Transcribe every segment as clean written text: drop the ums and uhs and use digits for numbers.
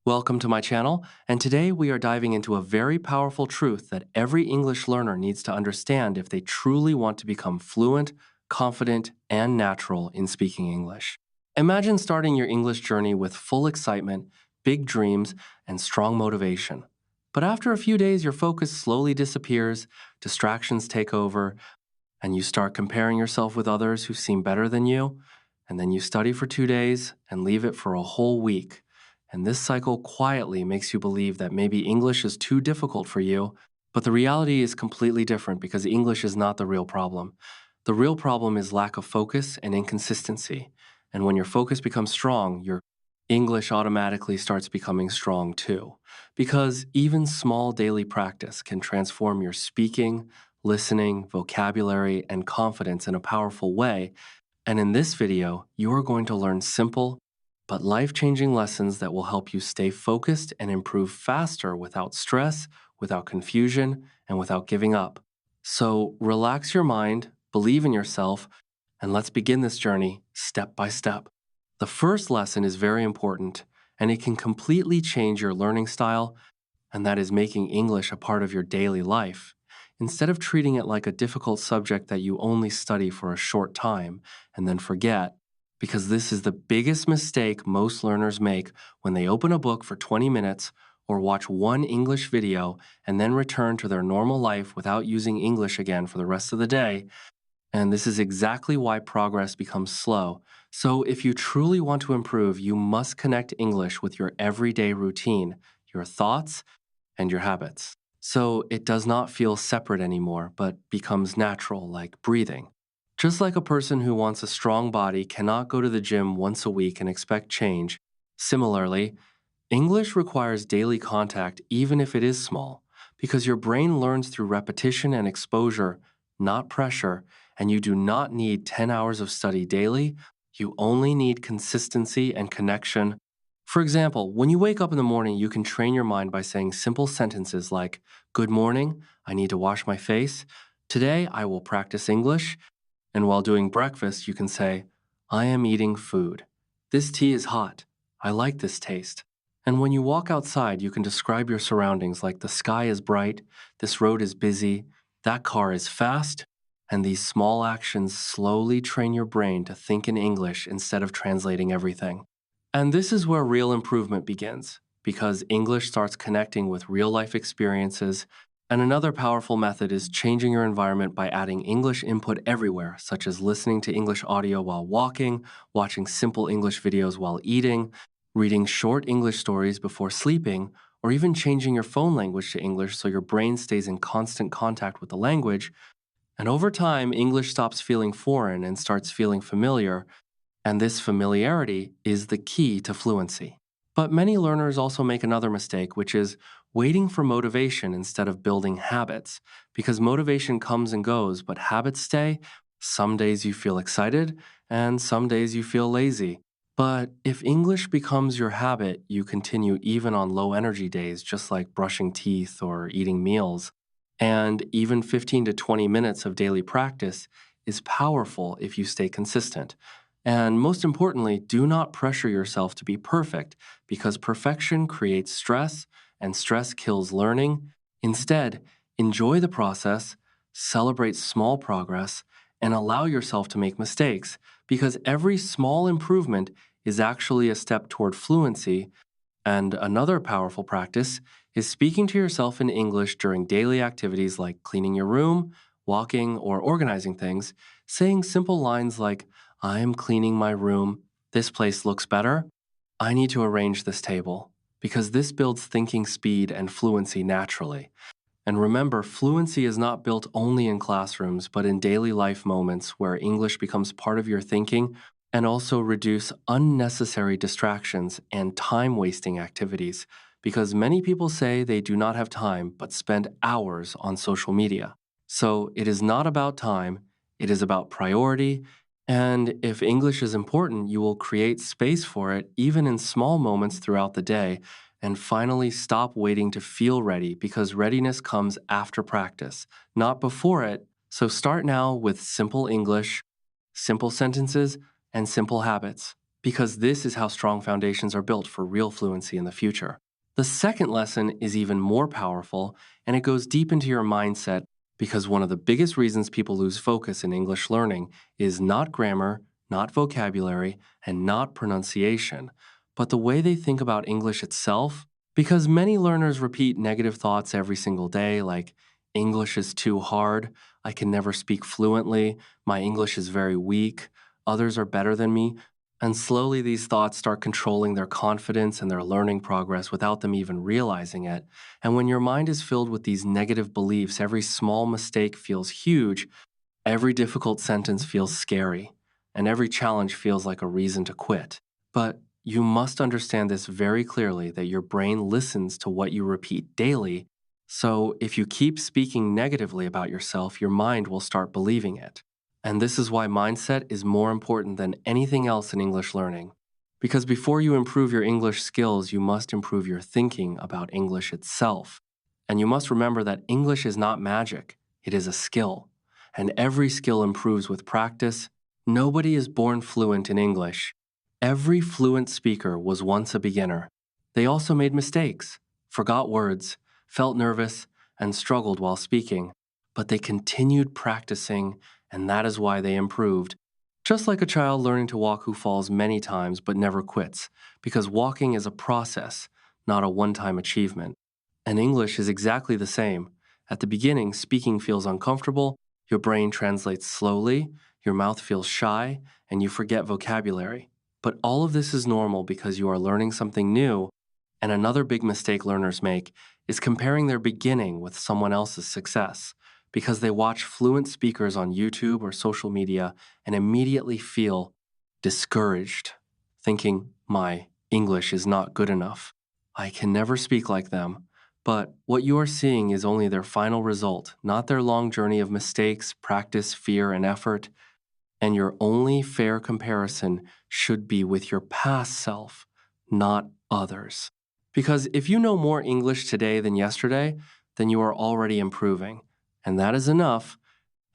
Welcome to my channel, and today we are diving into a very powerful truth that every English learner needs to understand if they truly want to become fluent, confident, and natural in speaking English. Imagine starting your English journey with full excitement, big dreams, and strong motivation. But after a few days, your focus slowly disappears, distractions take over, and you start comparing yourself with others who seem better than you, and then you study for 2 days and leave it for a whole week. And this cycle quietly makes you believe that maybe English is too difficult for you, but the reality is completely different because English is not the real problem. The real problem is lack of focus and inconsistency. And when your focus becomes strong, your English automatically starts becoming strong too. Because even small daily practice can transform your speaking, listening, vocabulary, and confidence in a powerful way. And in this video, you are going to learn simple but life-changing lessons that will help you stay focused and improve faster without stress, without confusion, and without giving up. So relax your mind, believe in yourself, and let's begin this journey step by step. The first lesson is very important, and it can completely change your learning style, and that is making English a part of your daily life. Instead of treating it like a difficult subject that you only study for a short time and then forget, because this is the biggest mistake most learners make when they open a book for 20 minutes or watch one English video and then return to their normal life without using English again for the rest of the day. And this is exactly why progress becomes slow. So, if you truly want to improve, you must connect English with your everyday routine, your thoughts, and your habits. So it does not feel separate anymore, but becomes natural, like breathing. Just like a person who wants a strong body cannot go to the gym once a week and expect change, similarly, English requires daily contact even if it is small, because your brain learns through repetition and exposure, not pressure, and you do not need 10 hours of study daily. You only need consistency and connection. For example, when you wake up in the morning, you can train your mind by saying simple sentences like, "Good morning, I need to wash my face. Today I will practice English." And while doing breakfast, you can say, "I am eating food. This tea is hot. I like this taste." And when you walk outside, you can describe your surroundings like the sky is bright, this road is busy, that car is fast, and these small actions slowly train your brain to think in English instead of translating everything. And this is where real improvement begins, because English starts connecting with real life experiences. And another powerful method is changing your environment by adding English input everywhere, such as listening to English audio while walking, watching simple English videos while eating, reading short English stories before sleeping, or even changing your phone language to English so your brain stays in constant contact with the language. And over time, English stops feeling foreign and starts feeling familiar, and this familiarity is the key to fluency. But many learners also make another mistake, which is waiting for motivation instead of building habits. Because motivation comes and goes, but habits stay. Some days you feel excited, and some days you feel lazy. But if English becomes your habit, you continue even on low energy days, just like brushing teeth or eating meals. And even 15 to 20 minutes of daily practice is powerful if you stay consistent. And most importantly, do not pressure yourself to be perfect because perfection creates stress and stress kills learning. Instead, enjoy the process, celebrate small progress, and allow yourself to make mistakes because every small improvement is actually a step toward fluency. And another powerful practice is speaking to yourself in English during daily activities like cleaning your room, walking, or organizing things, saying simple lines like, "I am cleaning my room. This place looks better. I need to arrange this table," because this builds thinking speed and fluency naturally. And remember, fluency is not built only in classrooms, but in daily life moments where English becomes part of your thinking, and also reduce unnecessary distractions and time wasting activities. Because many people say they do not have time but spend hours on social media. So it is not about time, it is about priority. And if English is important, you will create space for it even in small moments throughout the day. And finally, stop waiting to feel ready because readiness comes after practice, not before it. So start now with simple English, simple sentences, and simple habits. because this is how strong foundations are built for real fluency in the future. The second lesson is even more powerful, and it goes deep into your mindset because one of the biggest reasons people lose focus in English learning is not grammar, not vocabulary, and not pronunciation, but the way they think about English itself. Because many learners repeat negative thoughts every single day, like, English is too hard, I can never speak fluently, my English is very weak, others are better than me. And slowly, these thoughts start controlling their confidence and their learning progress without them even realizing it. And when your mind is filled with these negative beliefs, every small mistake feels huge, every difficult sentence feels scary, and every challenge feels like a reason to quit. But you must understand this very clearly that your brain listens to what you repeat daily. So if you keep speaking negatively about yourself, your mind will start believing it. And this is why mindset is more important than anything else in English learning. Because before you improve your English skills, you must improve your thinking about English itself. And you must remember that English is not magic, it is a skill. And every skill improves with practice. Nobody is born fluent in English. Every fluent speaker was once a beginner. They also made mistakes, forgot words, felt nervous, and struggled while speaking. But they continued practicing, and that is why they improved. Just like a child learning to walk who falls many times but never quits, because walking is a process, not a one time achievement. And English is exactly the same. At the beginning, speaking feels uncomfortable, your brain translates slowly, your mouth feels shy, and you forget vocabulary. But all of this is normal because you are learning something new. And another big mistake learners make is comparing their beginning with someone else's success because they watch fluent speakers on YouTube or social media and immediately feel discouraged, thinking, my English is not good enough. I can never speak like them. But what you are seeing is only their final result, not their long journey of mistakes, practice, fear, and effort. And your only fair comparison should be with your past self, not others. Because if you know more English today than yesterday, then you are already improving. And that is enough.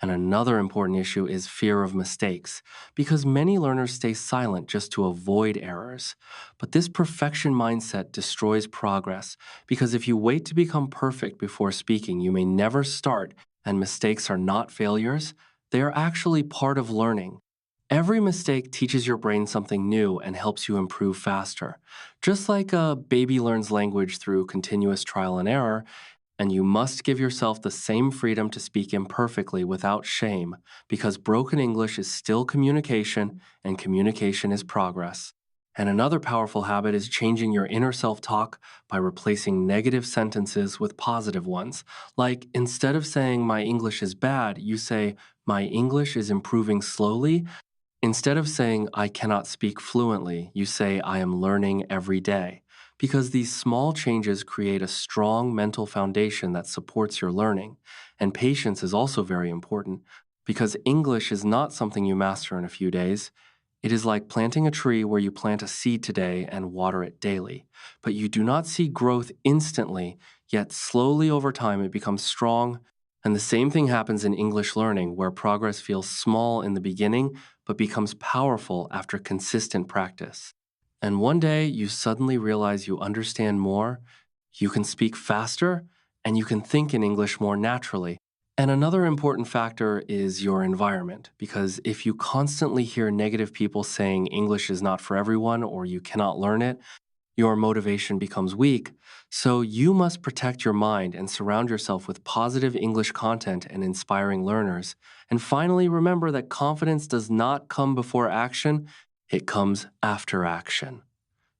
And another important issue is fear of mistakes, because many learners stay silent just to avoid errors. But this perfection mindset destroys progress, because if you wait to become perfect before speaking, you may never start, and mistakes are not failures, they are actually part of learning. Every mistake teaches your brain something new and helps you improve faster. Just like a baby learns language through continuous trial and error, and you must give yourself the same freedom to speak imperfectly without shame, because broken English is still communication, and communication is progress. And another powerful habit is changing your inner self talk by replacing negative sentences with positive ones. Like, instead of saying, my English is bad, you say, my English is improving slowly. Instead of saying, I cannot speak fluently, you say, I am learning every day. Because these small changes create a strong mental foundation that supports your learning. And patience is also very important, because English is not something you master in a few days. It is like planting a tree where you plant a seed today and water it daily. But you do not see growth instantly, yet slowly over time it becomes strong. And the same thing happens in English learning, where progress feels small in the beginning but becomes powerful after consistent practice. And one day you suddenly realize you understand more, you can speak faster, and you can think in English more naturally. And another important factor is your environment, because if you constantly hear negative people saying English is not for everyone or you cannot learn it, your motivation becomes weak. So you must protect your mind and surround yourself with positive English content and inspiring learners. And finally, remember that confidence does not come before action, it comes after action.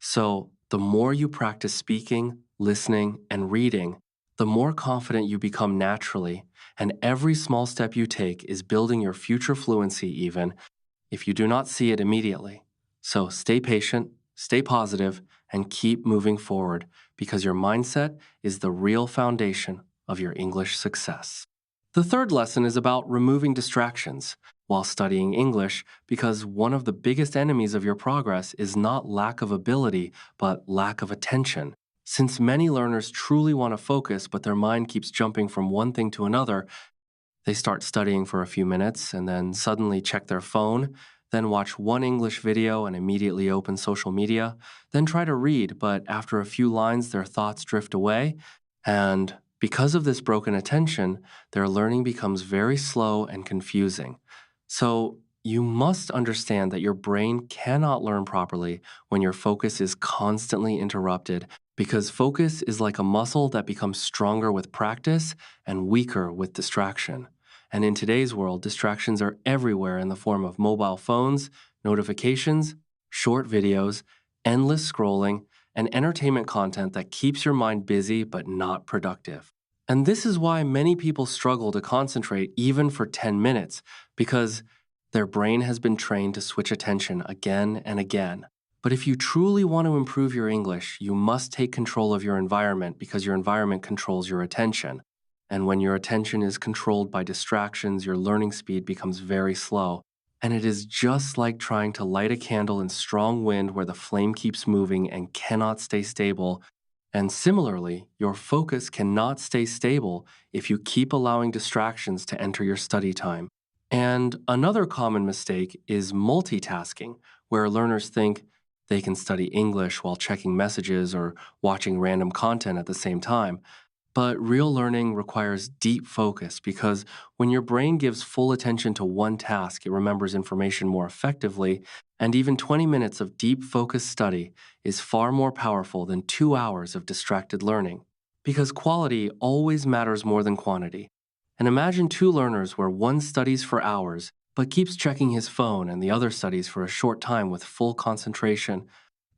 So the more you practice speaking, listening, and reading, the more confident you become naturally. And every small step you take is building your future fluency, even if you do not see it immediately. So stay patient, stay positive, and keep moving forward, because your mindset is the real foundation of your English success. The third lesson is about removing distractions while studying English, because one of the biggest enemies of your progress is not lack of ability, but lack of attention. Since many learners truly want to focus, but their mind keeps jumping from one thing to another, they start studying for a few minutes and then suddenly check their phone. then watch one English video and immediately open social media, then try to read, but after a few lines, their thoughts drift away. And because of this broken attention, their learning becomes very slow and confusing. So, you must understand that your brain cannot learn properly when your focus is constantly interrupted because focus is like a muscle that becomes stronger with practice and weaker with distraction. And in today's world, distractions are everywhere in the form of mobile phones, notifications, short videos, endless scrolling, and entertainment content that keeps your mind busy but not productive. And this is why many people struggle to concentrate even for 10 minutes, because their brain has been trained to switch attention again and again. But if you truly want to improve your English, you must take control of your environment because your environment controls your attention. And when your attention is controlled by distractions, your learning speed becomes very slow. And it is just like trying to light a candle in strong wind where the flame keeps moving and cannot stay stable. And similarly, your focus cannot stay stable if you keep allowing distractions to enter your study time. And another common mistake is multitasking, where learners think they can study English while checking messages or watching random content at the same time. But real learning requires deep focus because when your brain gives full attention to one task, it remembers information more effectively, and even 20 minutes of deep focused study is far more powerful than 2 hours of distracted learning. Because quality always matters more than quantity. And imagine two learners where one studies for hours but keeps checking his phone and the other studies for a short time with full concentration.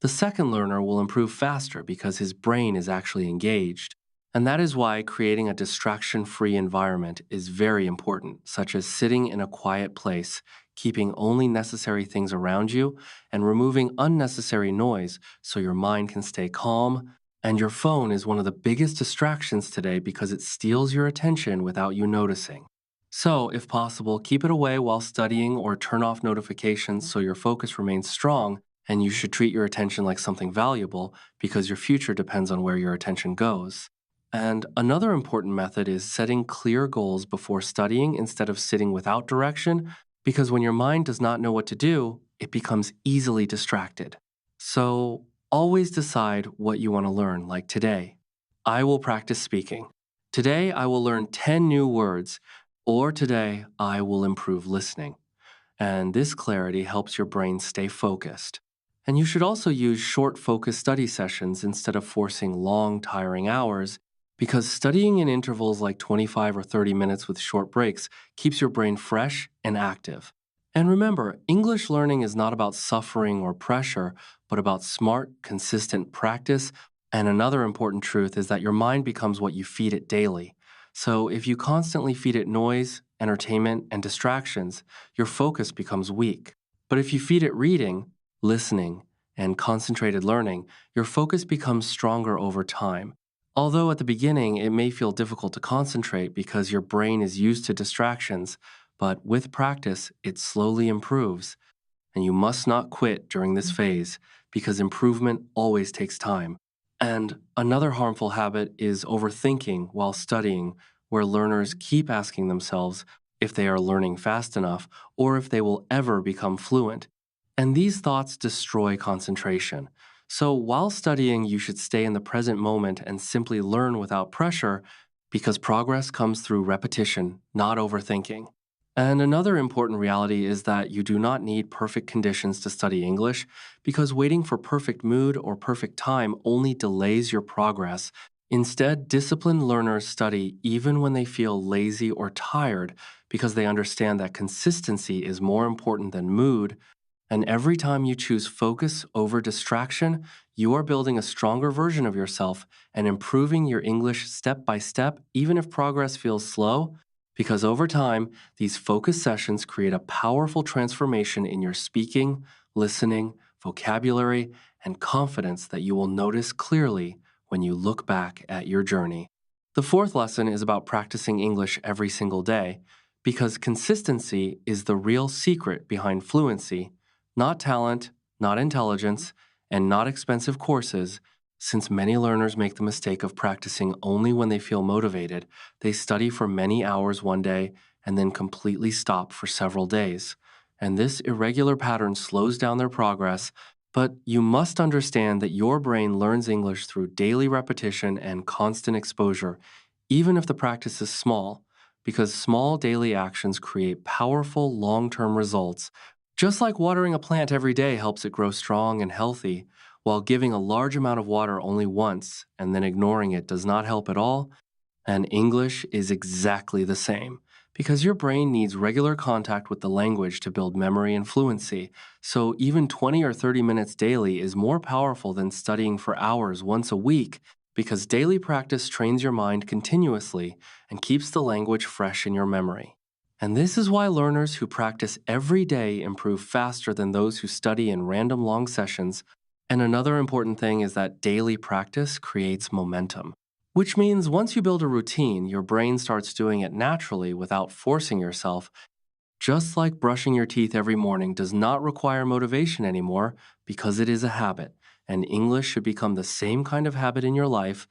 The second learner will improve faster because his brain is actually engaged. And that is why creating a distraction free environment is very important, such as sitting in a quiet place, keeping only necessary things around you, and removing unnecessary noise so your mind can stay calm. And your phone is one of the biggest distractions today because it steals your attention without you noticing. So, if possible, keep it away while studying or turn off notifications so your focus remains strong. And you should treat your attention like something valuable because your future depends on where your attention goes. And another important method is setting clear goals before studying instead of sitting without direction, because when your mind does not know what to do, it becomes easily distracted. So always decide what you want to learn, like today. I will practice speaking. Today, I will learn 10 new words, or today, I will improve listening. And this clarity helps your brain stay focused. And you should also use short focused study sessions instead of forcing long, tiring hours, because studying in intervals like 25 or 30 minutes with short breaks keeps your brain fresh and active. And remember, English learning is not about suffering or pressure, but about smart, consistent practice. And another important truth is that your mind becomes what you feed it daily. So if you constantly feed it noise, entertainment, and distractions, your focus becomes weak. But if you feed it reading, listening, and concentrated learning, your focus becomes stronger over time. Although at the beginning it may feel difficult to concentrate because your brain is used to distractions, but with practice it slowly improves. And you must not quit during this phase because improvement always takes time. And another harmful habit is overthinking while studying, where learners keep asking themselves if they are learning fast enough or if they will ever become fluent. And these thoughts destroy concentration. So while studying, you should stay in the present moment and simply learn without pressure because progress comes through repetition, not overthinking. And another important reality is that you do not need perfect conditions to study English because waiting for perfect mood or perfect time only delays your progress. Instead, disciplined learners study even when they feel lazy or tired because they understand that consistency is more important than mood. And every time you choose focus over distraction, you are building a stronger version of yourself and improving your English step by step, even if progress feels slow. Because over time, these focus sessions create a powerful transformation in your speaking, listening, vocabulary, and confidence that you will notice clearly when you look back at your journey. The fourth lesson is about practicing English every single day, because consistency is the real secret behind fluency, not talent, not intelligence, and not expensive courses. Since many learners make the mistake of practicing only when they feel motivated, they study for many hours one day and then completely stop for several days. and this irregular pattern slows down their progress. But you must understand that your brain learns English through daily repetition and constant exposure, even if the practice is small, because small daily actions create powerful long term results. Just like watering a plant every day helps it grow strong and healthy, while giving a large amount of water only once and then ignoring it does not help at all, and English is exactly the same. Because your brain needs regular contact with the language to build memory and fluency, so even 20 or 30 minutes daily is more powerful than studying for hours once a week, because daily practice trains your mind continuously and keeps the language fresh in your memory. And this is why learners who practice every day improve faster than those who study in random long sessions. And another important thing is that daily practice creates momentum, which means once you build a routine, your brain starts doing it naturally without forcing yourself. Just like brushing your teeth every morning does not require motivation anymore because it is a habit, and English should become the same kind of habit in your life,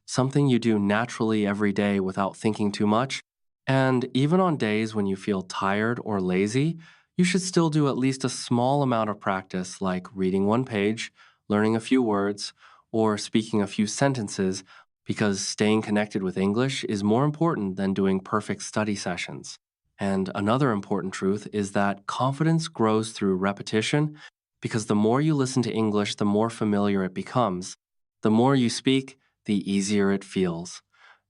something you do naturally every day without thinking too much. And even on days when you feel tired or lazy, you should still do at least a small amount of practice, like reading one page, learning a few words, or speaking a few sentences, because staying connected with English is more important than doing perfect study sessions. And another important truth is that confidence grows through repetition, because the more you listen to English, the more familiar it becomes. The more you speak, the easier it feels.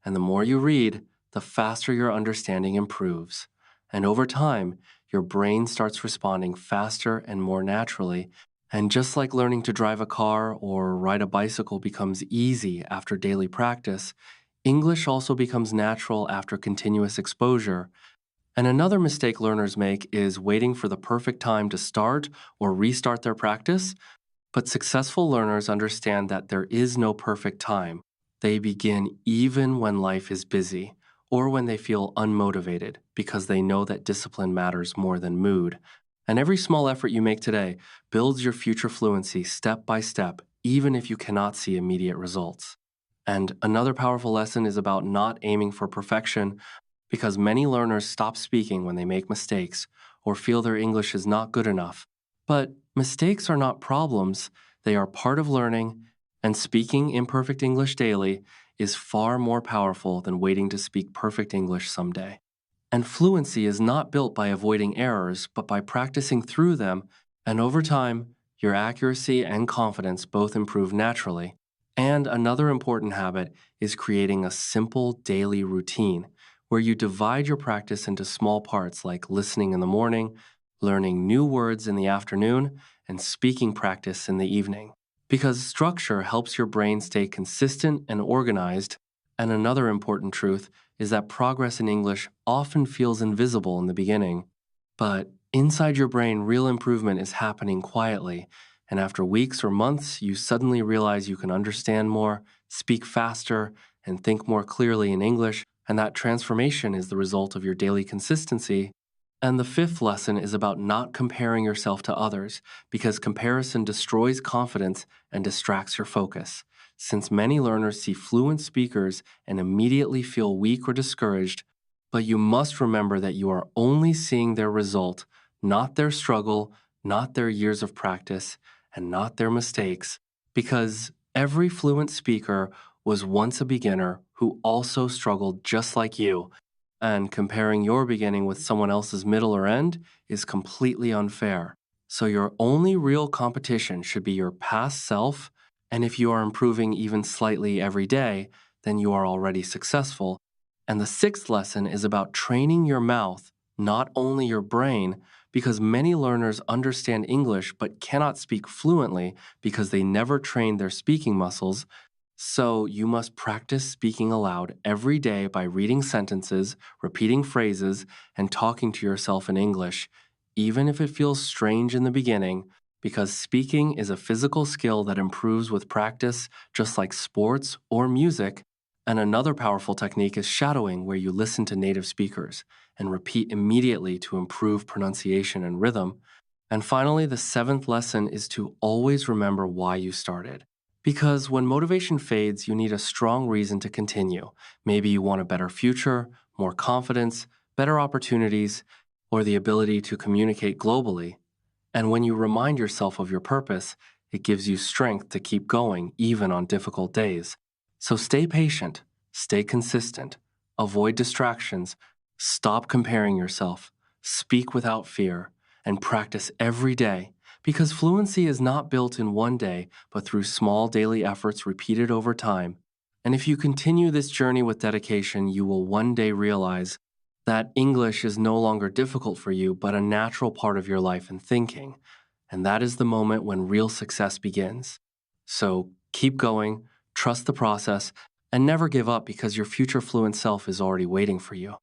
And the more you read, the faster your understanding improves. And over time, your brain starts responding faster and more naturally. And just like learning to drive a car or ride a bicycle becomes easy after daily practice, English also becomes natural after continuous exposure. And another mistake learners make is waiting for the perfect time to start or restart their practice. But successful learners understand that there is no perfect time. They begin even when life is busy or when they feel unmotivated, because they know that discipline matters more than mood. And every small effort you make today builds your future fluency step by step, even if you cannot see immediate results. And another powerful lesson is about not aiming for perfection, because many learners stop speaking when they make mistakes or feel their English is not good enough. But mistakes are not problems, they are part of learning, and speaking imperfect English daily is far more powerful than waiting to speak perfect English someday. And fluency is not built by avoiding errors, but by practicing through them, and over time, your accuracy and confidence both improve naturally. And another important habit is creating a simple daily routine where you divide your practice into small parts like listening in the morning, learning new words in the afternoon, and speaking practice in the evening. Because structure helps your brain stay consistent and organized. And another important truth is that progress in English often feels invisible in the beginning. But inside your brain, real improvement is happening quietly. And after weeks or months, you suddenly realize you can understand more, speak faster, and think more clearly in English. And that transformation is the result of your daily consistency. And the fifth lesson is about not comparing yourself to others, because comparison destroys confidence and distracts your focus. Since many learners see fluent speakers and immediately feel weak or discouraged, but you must remember that you are only seeing their result, not their struggle, not their years of practice, and not their mistakes, because every fluent speaker was once a beginner who also struggled just like you, and comparing your beginning with someone else's middle or end is completely unfair. So your only real competition should be your past self, and if you are improving even slightly every day, then you are already successful. And the sixth lesson is about training your mouth, not only your brain, because many learners understand English but cannot speak fluently because they never trained their speaking muscles. So, you must practice speaking aloud every day by reading sentences, repeating phrases, and talking to yourself in English, even if it feels strange in the beginning, because speaking is a physical skill that improves with practice, just like sports or music. And another powerful technique is shadowing, where you listen to native speakers and repeat immediately to improve pronunciation and rhythm. And finally, the seventh lesson is to always remember why you started. Because when motivation fades, you need a strong reason to continue. Maybe you want a better future, more confidence, better opportunities. or the ability to communicate globally. And when you remind yourself of your purpose, it gives you strength to keep going even on difficult days. So stay patient, stay consistent, avoid distractions, stop comparing yourself, speak without fear, and practice every day because fluency is not built in one day, but through small daily efforts repeated over time. And if you continue this journey with dedication, you will one day realize that English is no longer difficult for you, but a natural part of your life and thinking. And that is the moment when real success begins. So keep going, trust the process, and never give up because your future fluent self is already waiting for you.